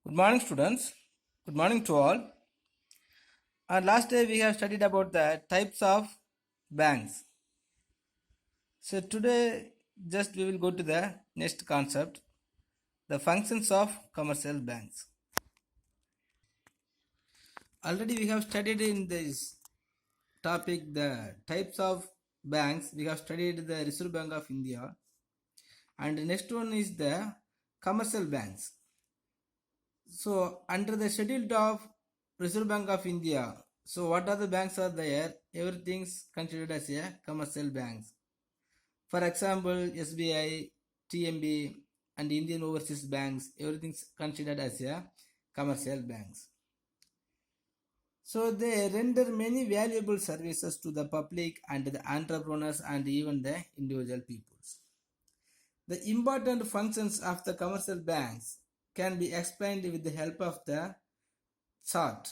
Good morning, students. Good morning to all. Last day we have studied about the types of banks. So today, just we will go to the next concept, the functions of commercial banks. Already we have studied in this topic the types of banks. We have studied the Reserve Bank of India, and the next one is the commercial banks. So under the schedule of Reserve Bank of India, so what are the banks are there? Everything's considered as a commercial banks. For example, SBI, TMB, and Indian Overseas Banks, everything's considered as a commercial banks. So they render many valuable services to the public and the entrepreneurs and even the individual peoples. The important functions of the commercial banks can be explained with the help of the chart.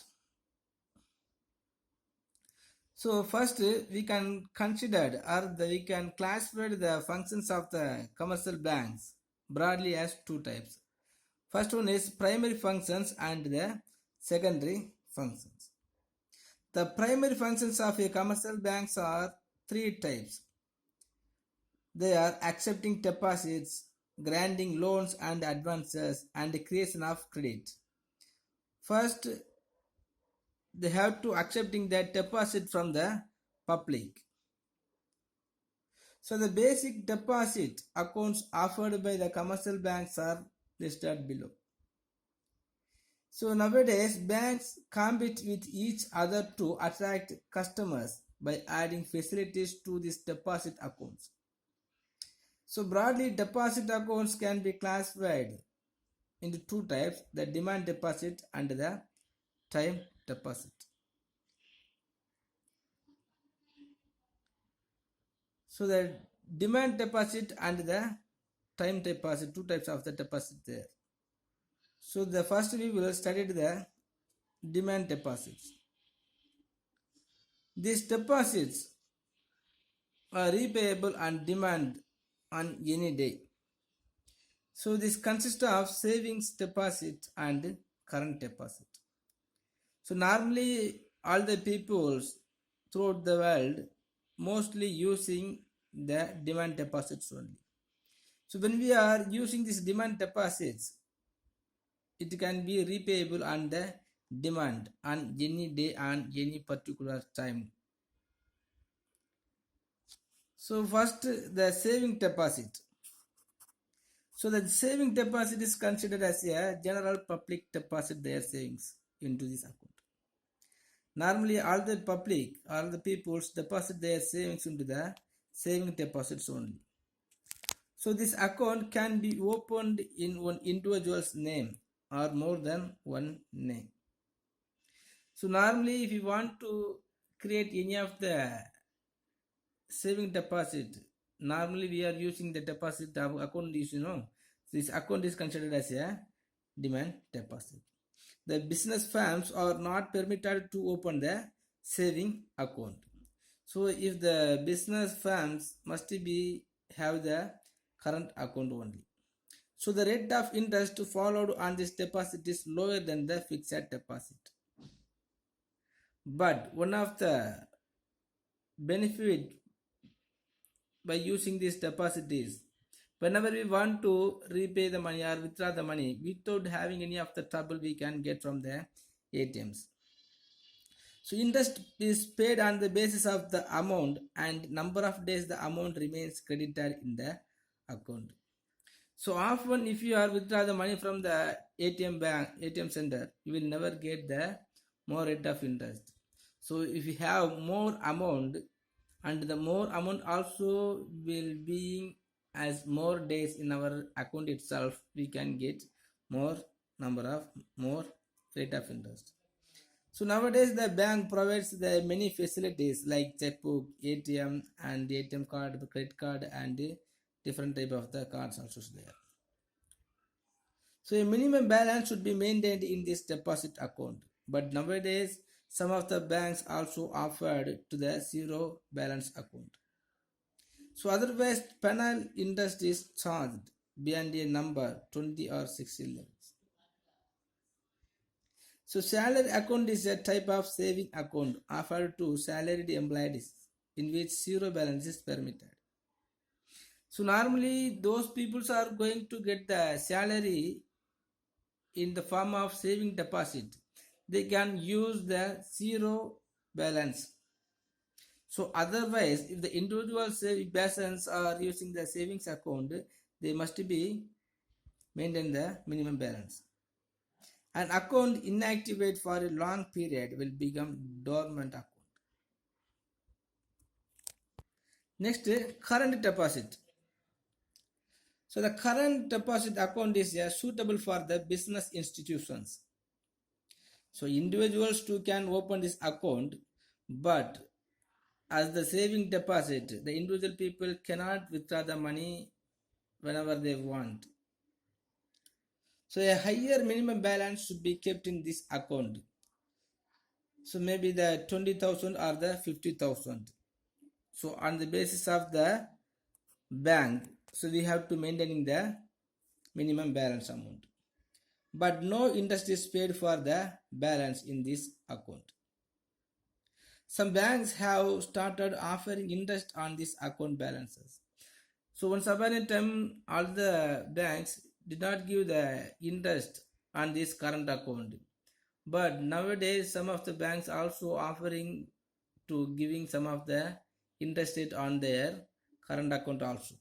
So first we can consider we can classify the functions of the commercial banks broadly as two types. First one is primary functions and the secondary functions. The primary functions of a commercial banks are three types. They are accepting deposits, granting loans and advances, and the creation of credit. First, they have to accepting that deposit from the public. So the basic deposit accounts offered by the commercial banks are listed below. So nowadays banks compete with each other to attract customers by adding facilities to these deposit accounts. So broadly deposit accounts can be classified into two types, the demand deposit and the time deposit. So the demand deposit and the time deposit, two types of the deposit there. So the first we will study the demand deposits. These deposits are repayable on demand on any day. So this consists of savings deposit and current deposit. So normally all the peoples throughout the world mostly using the demand deposits only. So when we are using these demand deposits, it can be repayable on the demand on any day on any particular time. So first the saving deposit. So the saving deposit is considered as a general public deposit their savings into this account. Normally all the public, all the peoples deposit their savings into the saving deposits only. So this account can be opened in one individual's name or more than one name. So normally if you want to create any of the saving deposit, normally we are using the deposit account is, this account is considered as a demand deposit. The business firms are not permitted to open the saving account. So if the business firms must be have the current account only. So the rate of interest followed on this deposit is lower than the fixed deposit. But one of the benefit by using this deposit is whenever we want to repay the money or withdraw the money without having any of the trouble we can get from the ATMs. So interest is paid on the basis of the amount and number of days the amount remains credited in the account. So often if you are withdraw the money from the ATM center, you will never get the more rate of interest. So if you have more amount and the more amount also will be as more days in our account itself, we can get more rate of interest. So nowadays the bank provides the many facilities like checkbook, ATM and ATM card, credit card and different type of the cards also there. So a minimum balance should be maintained in this deposit account. But nowadays some of the banks also offered to the zero balance account. So otherwise penal interest is charged beyond a number 20 or 60 levels. So salary account is a type of saving account offered to salaried employees in which zero balance is permitted. So normally those people are going to get the salary in the form of saving deposit. They can use the zero balance. So otherwise, if the individual persons are using the savings account, they must be maintain the minimum balance. An account inactivate for a long period will become dormant account. Next, current deposit. So the current deposit account is suitable for the business institutions. So individuals too can open this account, but as the saving deposit, the individual people cannot withdraw the money whenever they want. So a higher minimum balance should be kept in this account. So maybe the 20,000 or the 50,000. So on the basis of the bank, so we have to maintain the minimum balance amount. But no interest is paid for the balance in this account. Some banks have started offering interest on these account balances. So once upon a time, all the banks did not give the interest on this current account. But nowadays, some of the banks also offering to giving some of the interest rate on their current account also.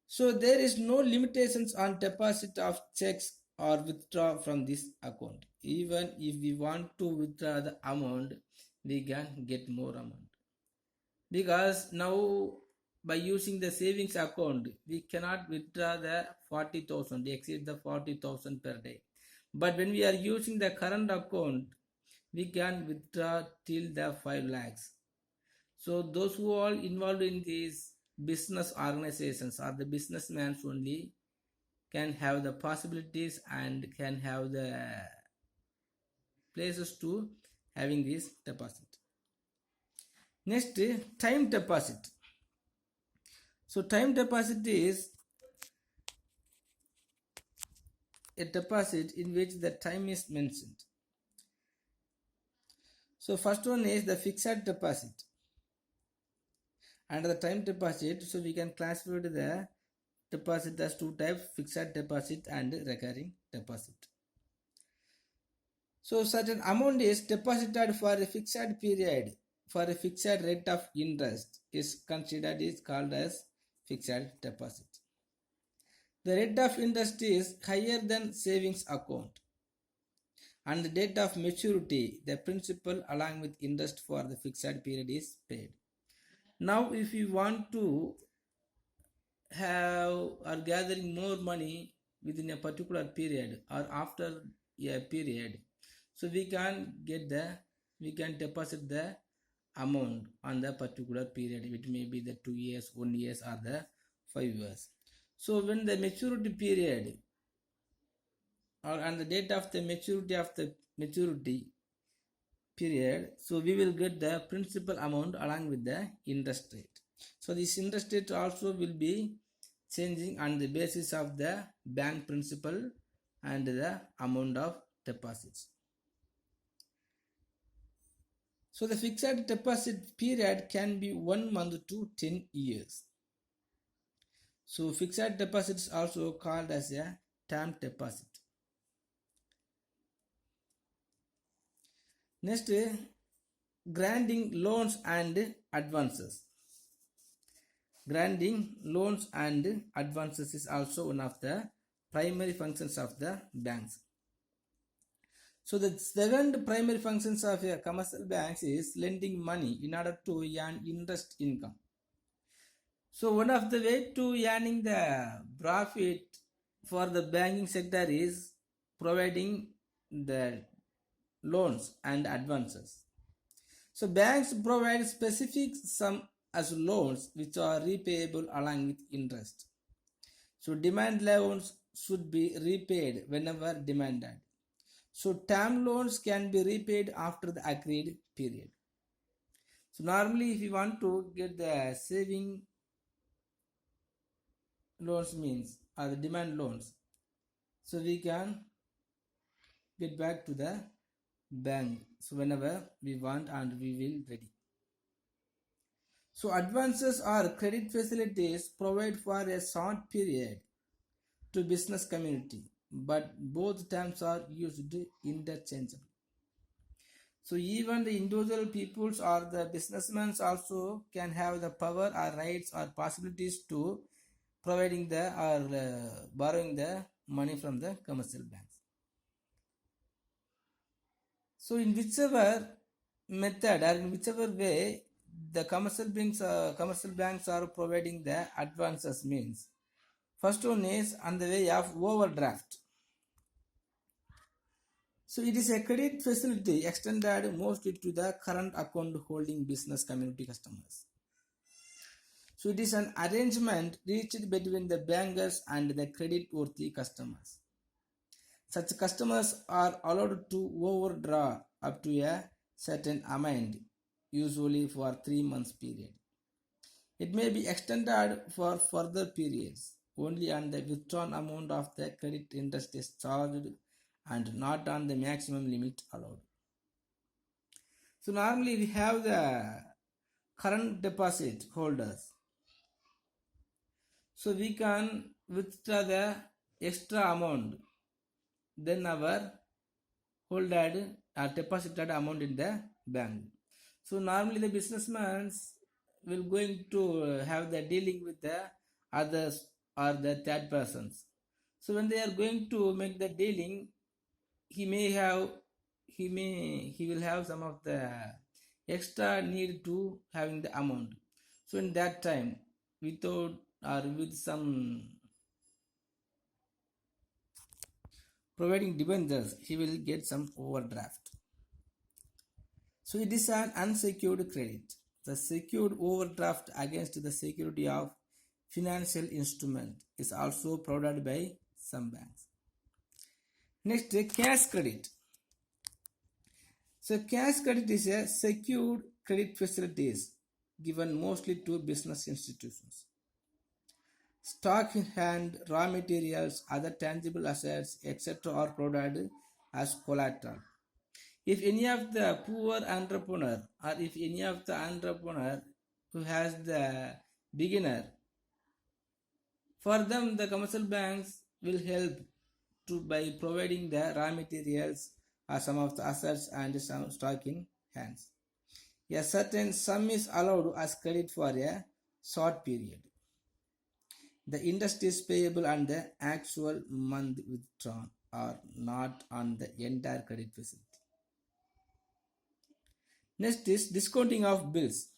So there is no limitations on deposit of checks or withdraw from this account. Even if we want to withdraw the amount, we can get more amount. Because now by using the savings account, we cannot withdraw the 40,000, exceed the 40,000 per day. But when we are using the current account, we can withdraw till the 5 lakhs. So those who are involved in these business organizations or the businessmen only can have the possibilities and can have the places to having this deposit. Next, time deposit. So time deposit is a deposit in which the time is mentioned. So first one is the fixed deposit. Under the time deposit, so we can classify the deposit as two types: fixed deposit and recurring deposit. So certain amount is deposited for a fixed period for a fixed rate of interest is considered is called as fixed deposit. The rate of interest is higher than savings account. On the date of maturity, the principal along with interest for the fixed period is paid. Now, if you want to have or gathering more money within a particular period or after a period, so we can deposit the amount on the particular period. It may be the 2 years, 1 year, or the 5 years. So when the maturity period or on the date of the maturity period, so we will get the principal amount along with the interest rate. So this interest rate also will be changing on the basis of the bank principal and the amount of deposits. So the fixed deposit period can be 1 month to 10 years. So fixed deposit is also called as a term deposit. Next, granting loans and advances. Granting loans and advances is also one of the primary functions of the banks. So the second primary functions of a commercial banks is lending money in order to earn interest income. So one of the way to earning the profit for the banking sector is providing the loans and advances. So banks provide specific sum as loans which are repayable along with interest. So demand loans should be repaid whenever demanded. So term loans can be repaid after the agreed period. So normally if you want to get the saving loans means or the demand loans, so we can get back to the bank. So whenever we want and we will ready. So advances or credit facilities provide for a short period to business community, but both terms are used interchangeably. So even the individual peoples or the businessmen also can have the power or rights or possibilities to providing the or borrowing the money from the commercial banks. So in whichever method or in whichever way the commercial banks are providing the advances means, first one is on the way of overdraft. So it is a credit facility extended mostly to the current account holding business community customers. So it is an arrangement reached between the bankers and the credit worthy customers. Such customers are allowed to overdraw up to a certain amount, usually for 3 months period. It may be extended for further periods only on the withdrawn amount of the credit interest is charged and not on the maximum limit allowed. So normally we have the current deposit holders. So we can withdraw the extra amount than our holded or deposited amount in the bank. So normally the businessmen will going to have the dealing with the others or the third persons. So when they are going to make the dealing, he will have some of the extra need to having the amount. So in that time, without or with some providing debentures, he will get some overdraft. So it is an unsecured credit. The secured overdraft against the security of financial instrument is also provided by some banks. Next, cash credit. So cash credit is a secured credit facilities given mostly to business institutions. Stock in hand, raw materials, other tangible assets, etc. are provided as collateral. If any of the poor entrepreneur or if any of the entrepreneur who has the beginner, for them the commercial banks will help to by providing the raw materials or some of the assets and some stock in hands. A certain sum is allowed as credit for a short period. The interest is payable on the actual month withdrawn or not on the entire credit facility. Next is discounting of bills.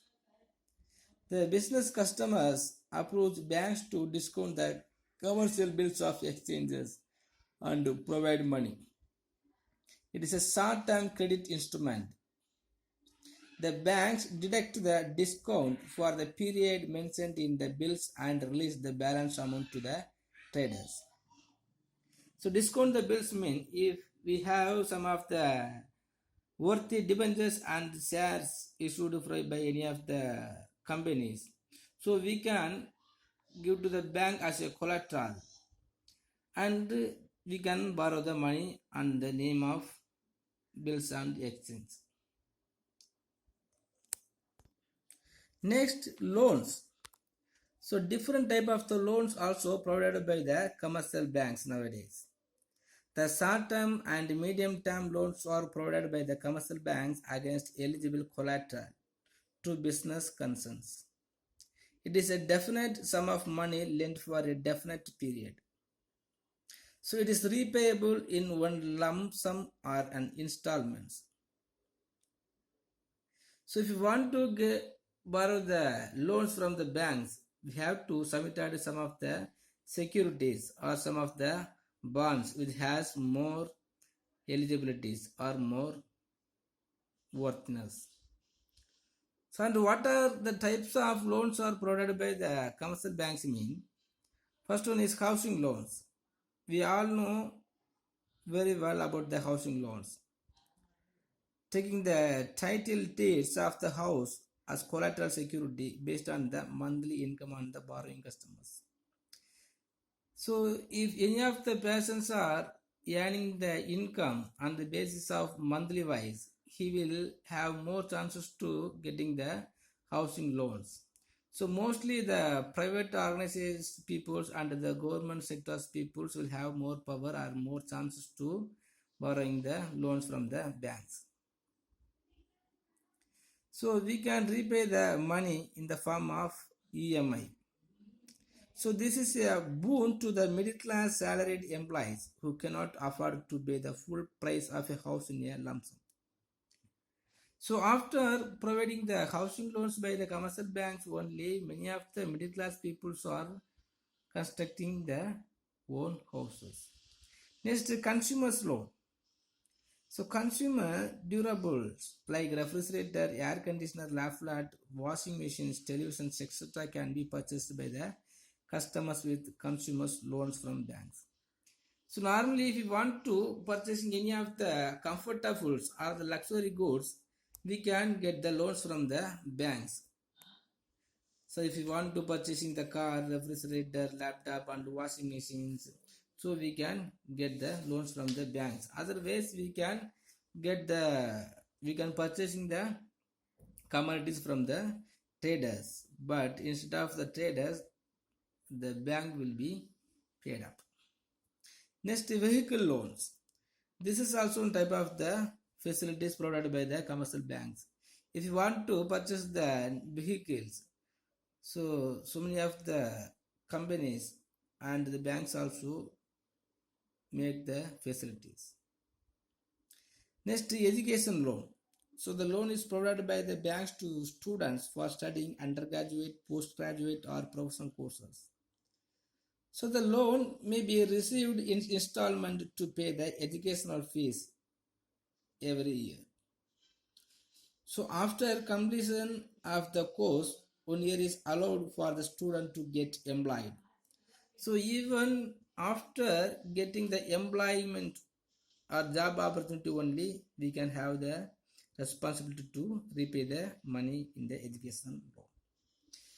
The business customers approach banks to discount the commercial bills of exchanges and provide money. It is a short-term credit instrument. The banks deduct the discount for the period mentioned in the bills and release the balance amount to the traders. So discount the bills mean if we have some of the worthy debentures and shares issued by any of the companies, so we can give to the bank as a collateral and we can borrow the money on the name of bills and exchange. Next, loans. So different type of the loans also provided by the commercial banks nowadays. The short-term and medium-term loans are provided by the commercial banks against eligible collateral to business concerns. It is a definite sum of money lent for a definite period. So it is repayable in one lump sum or an installments. So if you want to borrow the loans from the banks, we have to submit some of the securities or some of the bonds which has more eligibilities or more worthiness. So and what are the types of loans are provided by the commercial banks mean? First one is housing loans. We all know very well about the housing loans. Taking the title deeds of the house as collateral security based on the monthly income on the borrowing customers. So if any of the persons are earning the income on the basis of monthly wise, he will have more chances to getting the housing loans. So mostly the private organizations peoples and the government sectors peoples will have more power or more chances to borrowing the loans from the banks. So we can repay the money in the form of EMI. So this is a boon to the middle class salaried employees who cannot afford to pay the full price of a house in a lump sum. So after providing the housing loans by the commercial banks only, many of the middle class people are constructing their own houses. Next, consumers loan. So consumer durables like refrigerator, air conditioner, flat, washing machines, televisions, etc. can be purchased by the customers with consumers loans from banks. So normally if you want to purchasing any of the comfortables or the luxury goods, we can get the loans from the banks. So if you want to purchasing the car, refrigerator, laptop and washing machines, so we can get the loans from the banks. Otherwise we can purchasing the commodities from the traders, but instead of the traders, the bank will be paid up. Next, vehicle loans. This is also a type of the facilities provided by the commercial banks. If you want to purchase the vehicles, so many of the companies and the banks also make the facilities. Next, education loan. So the loan is provided by the banks to students for studying undergraduate, postgraduate or professional courses. So the loan may be received in installment to pay the educational fees every year. So after completion of the course, 1 year is allowed for the student to get employed. So even after getting the employment or job opportunity only, we can have the responsibility to repay the money in the education loan.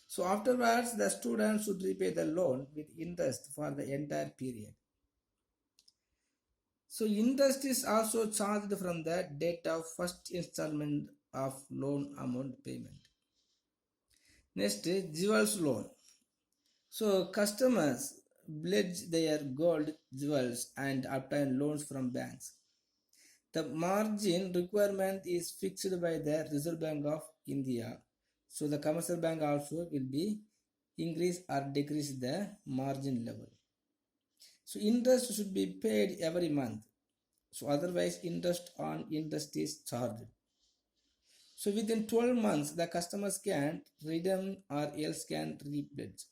So afterwards, the student should repay the loan with interest for the entire period. So interest is also charged from the date of first installment of loan amount payment. Next is jewels loan. So customers pledge their gold jewels and obtain loans from banks. The margin requirement is fixed by the Reserve Bank of India. So the commercial bank also will be increase or decrease the margin level. So interest should be paid every month. So otherwise interest on interest is charged. So within 12 months the customers can redeem or else can repledge.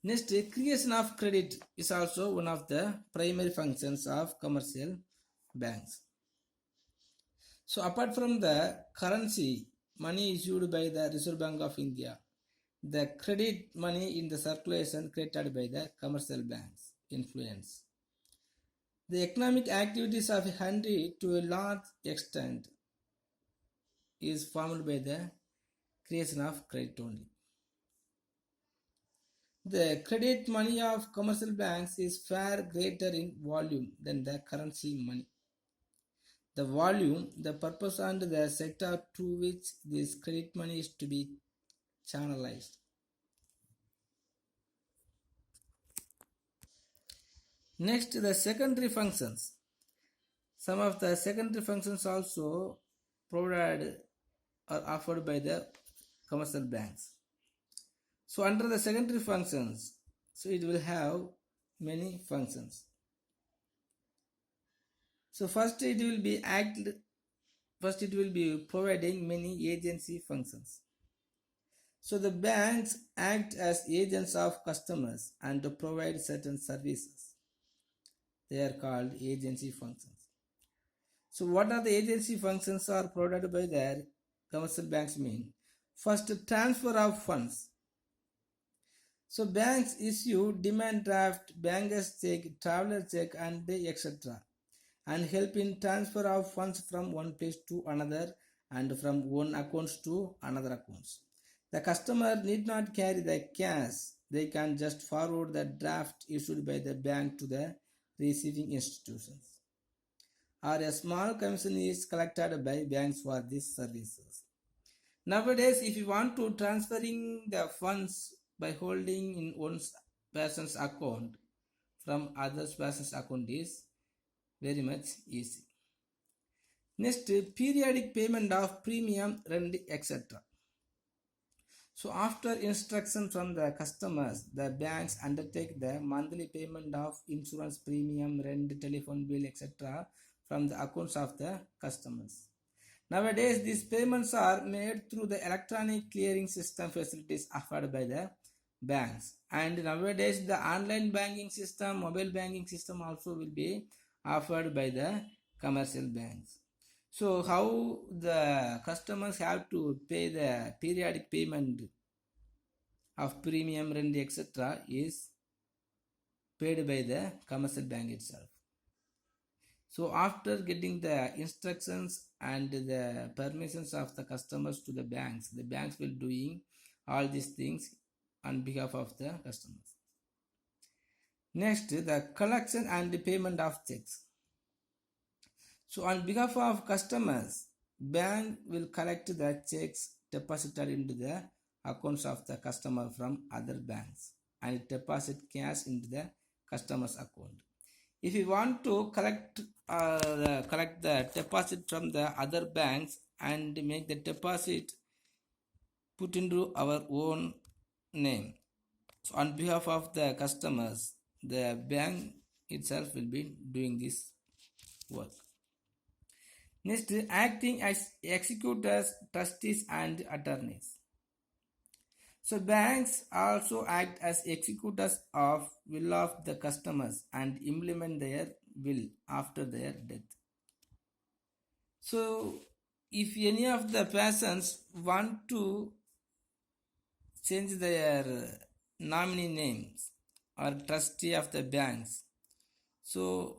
Next, creation of credit is also one of the primary functions of commercial banks. So apart from the currency, money issued by the Reserve Bank of India, the credit money in the circulation created by the commercial banks influence. The economic activities of a country to a large extent is formed by the creation of credit only. The credit money of commercial banks is far greater in volume than the currency money. The volume, the purpose and the sector to which this credit money is to be channelized. Next, the secondary functions. Some of the secondary functions also provided or offered by the commercial banks. So under the secondary functions, so it will have many functions. So first it will be providing many agency functions. So the banks act as agents of customers and to provide certain services. They are called agency functions. So what are the agency functions are provided by the commercial banks mean? First, transfer of funds. So banks issue demand draft, bankers check, traveler check and etc. and help in transfer of funds from one place to another and from one accounts to another accounts. The customer need not carry the cash they can just forward the draft issued by the bank to the receiving institutions, or a small commission is collected by banks for these services. Nowadays, if you want to transferring the funds by holding in one person's account from other person's account is very much easy. Next, periodic payment of premium, rent, etc. So after instruction from the customers, the banks undertake the monthly payment of insurance premium, rent, telephone bill, etc. from the accounts of the customers. Nowadays, these payments are made through the electronic clearing system facilities offered by the banks. And nowadays, the online banking system, mobile banking system also will be offered by the commercial banks. So how the customers have to pay the periodic payment of premium, rent, etc. is paid by the commercial bank itself. So after getting the instructions and the permissions of the customers to the banks will doing all these things on behalf of the customers. Next, the collection and the payment of checks. So on behalf of customers, bank will collect the checks deposited into the accounts of the customer from other banks and deposit cash into the customer's account. If we want to collect the deposit from the other banks and make the deposit put into our own name, so on behalf of the customers, the bank itself will be doing this work. Next, acting as executors, trustees, and attorneys. So banks also act as executors of will of the customers and implement their will after their death. So if any of the persons want to change their nominee names or trustee of the banks, so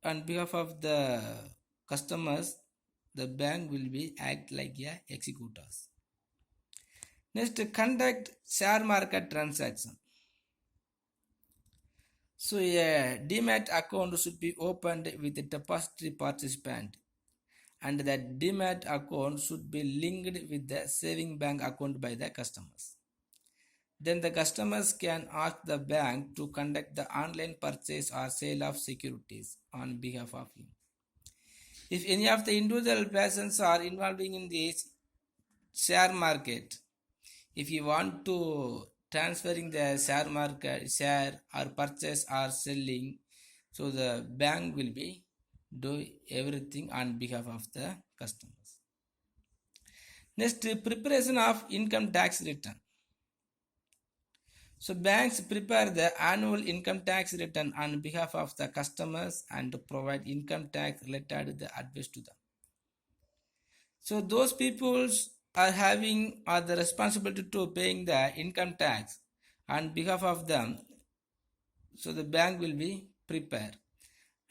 on behalf of the customers, the bank will be act like a executors. Next, conduct share market transaction. So a demat account should be opened with a depository participant, and that demat account should be linked with the saving bank account by the customers. Then the customers can ask the bank to conduct the online purchase or sale of securities on behalf of him. If any of the individual persons are involving in this share market, if you want to transferring the share market share or purchase or selling, so the bank will be do everything on behalf of the customers. Next, preparation of income tax return. So banks prepare the annual income tax return on behalf of the customers and provide income tax related the advice to them. So those people are the responsibility to paying the income tax on behalf of them. So the bank will be prepared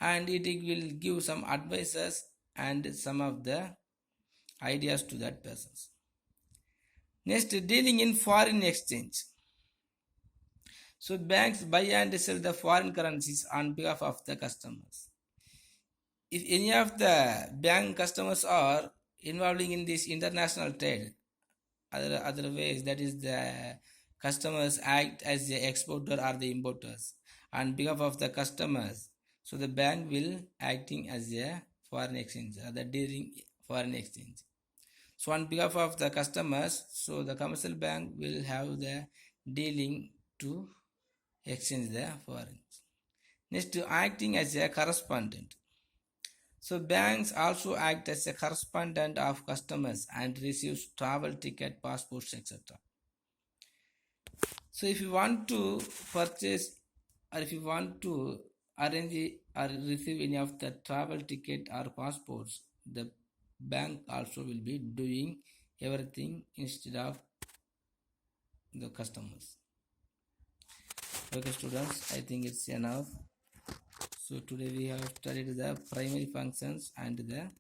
and it will give some advices and some of the ideas to that persons. Next, dealing in foreign exchange. So banks buy and sell the foreign currencies on behalf of the customers. If any of the bank customers are involving in this international trade, other ways, that is the customers act as the exporter or the importers on behalf of the customers. So the bank will acting as a foreign exchange, the dealing foreign exchange. So on behalf of the customers, so the commercial bank will have the dealing to exchange the foreign. Next, acting as a correspondent. So banks also act as a correspondent of customers and receives travel ticket, passports, etc. So if you want to purchase or if you want to arrange or receive any of the travel ticket or passports, the bank also will be doing everything instead of the customers. Okay students, I think it's enough. So today we have studied the primary functions and the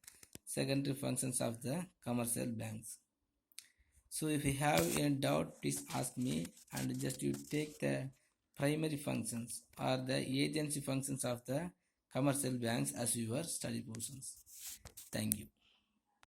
secondary functions of the commercial banks. So if you have any doubt, please ask me, and just you take the primary functions or the agency functions of the commercial banks as your study portions. Thank you.